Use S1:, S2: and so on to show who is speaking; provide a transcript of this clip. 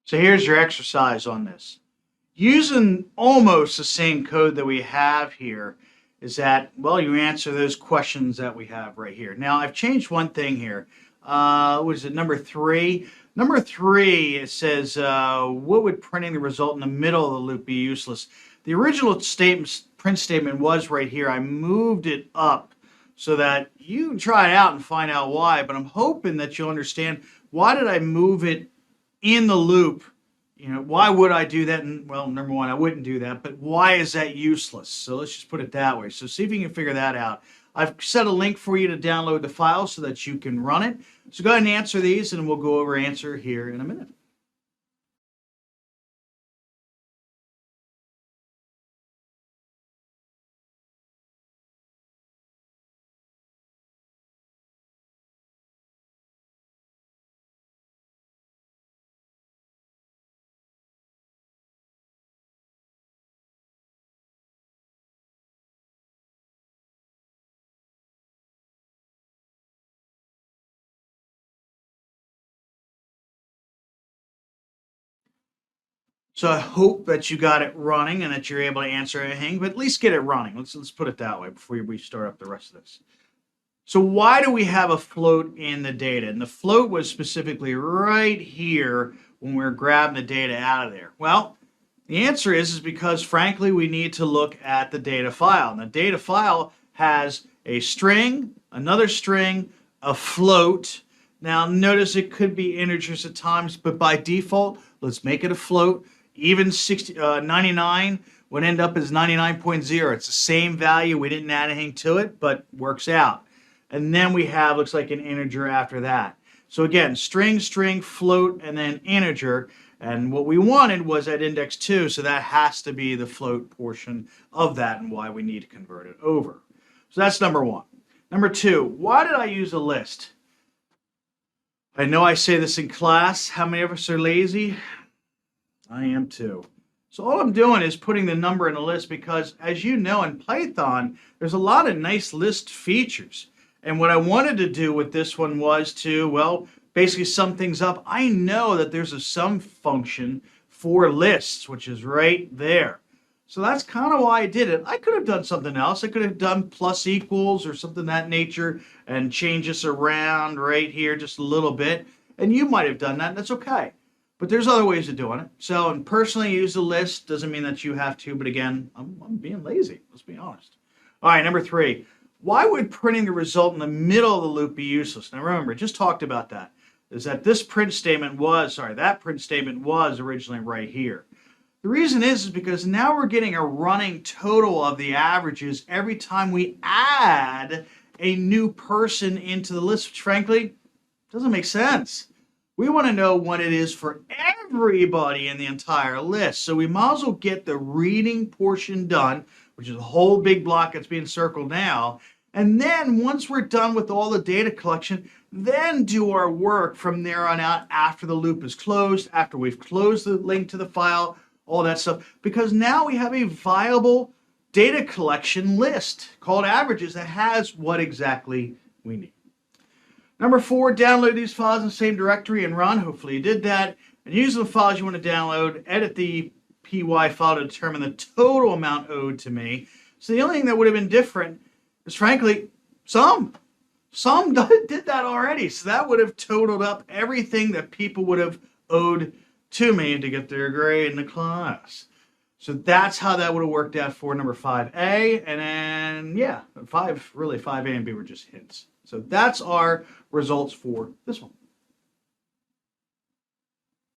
S1: So here's your exercise on this. Using almost the same code that we have here is that, well, you answer those questions that we have right here. Now, I've changed one thing here. What is it, number 3? Number 3, it says, what would printing the result in the middle of the loop be useless? The original print statement was right here. I moved it up so that you can try it out and find out why, but I'm hoping that you'll understand why did I move it in the loop. Why would I do that? And well, number one, I wouldn't do that, but why is that useless? So let's just put it that way. So see if you can figure that out. I've set a link for you to download the file so that you can run it. So go ahead and answer these, and we'll go over answer here in a minute. So I hope that you got it running and that you're able to answer anything, but at least get it running. Let's put it that way before we start up the rest of this. So why do we have a float in the data? And the float was specifically right here when we were grabbing the data out of there. Well, the answer is because, frankly, we need to look at the data file. And the data file has a string, another string, a float. Now, notice it could be integers at times, but by default, let's make it a float. Even 99 would end up as 99.0. It's the same value. We didn't add anything to it, but works out. And then we have, looks like an integer after that. So again, string, string, float, and then integer. And what we wanted was at index 2, so that has to be the float portion of that and why we need to convert it over. So that's number 1. Number 2, why did I use a list? I know I say this in class. How many of us are lazy? I am too. So all I'm doing is putting the number in a list because, as you know, in Python, there's a lot of nice list features. And what I wanted to do with this one was to, well, basically sum things up. I know that there's a sum function for lists, which is right there. So that's kind of why I did it. I could have done something else. I could have done plus equals or something of that nature and change this around right here just a little bit. And you might have done that, and that's okay. But there's other ways of doing it. So, and personally use the list doesn't mean that you have to, but again, I'm being lazy. Let's be honest. All right, number 3. Why would printing the result in the middle of the loop be useless? Now remember, just talked about that. Is that this print statement was, that print statement was originally right here. The reason is because now we're getting a running total of the averages every time we add a new person into the list, which frankly doesn't make sense. We want to know what it is for everybody in the entire list. So we might as well get the reading portion done, which is a whole big block that's being circled now. And then once we're done with all the data collection, then do our work from there on out after the loop is closed, after we've closed the link to the file, all that stuff. Because now we have a viable data collection list called averages that has what exactly we need. Number 4, download these files in the same directory and run. Hopefully you did that. And use the files you want to download, edit the py file to determine the total amount owed to me. So the only thing that would have been different is, frankly, sum. Sum did that already. So that would have totaled up everything that people would have owed to me to get their grade in the class. So that's how that would have worked out for number 5A. And then, yeah, 5A and B were just hints. So that's our results for this one.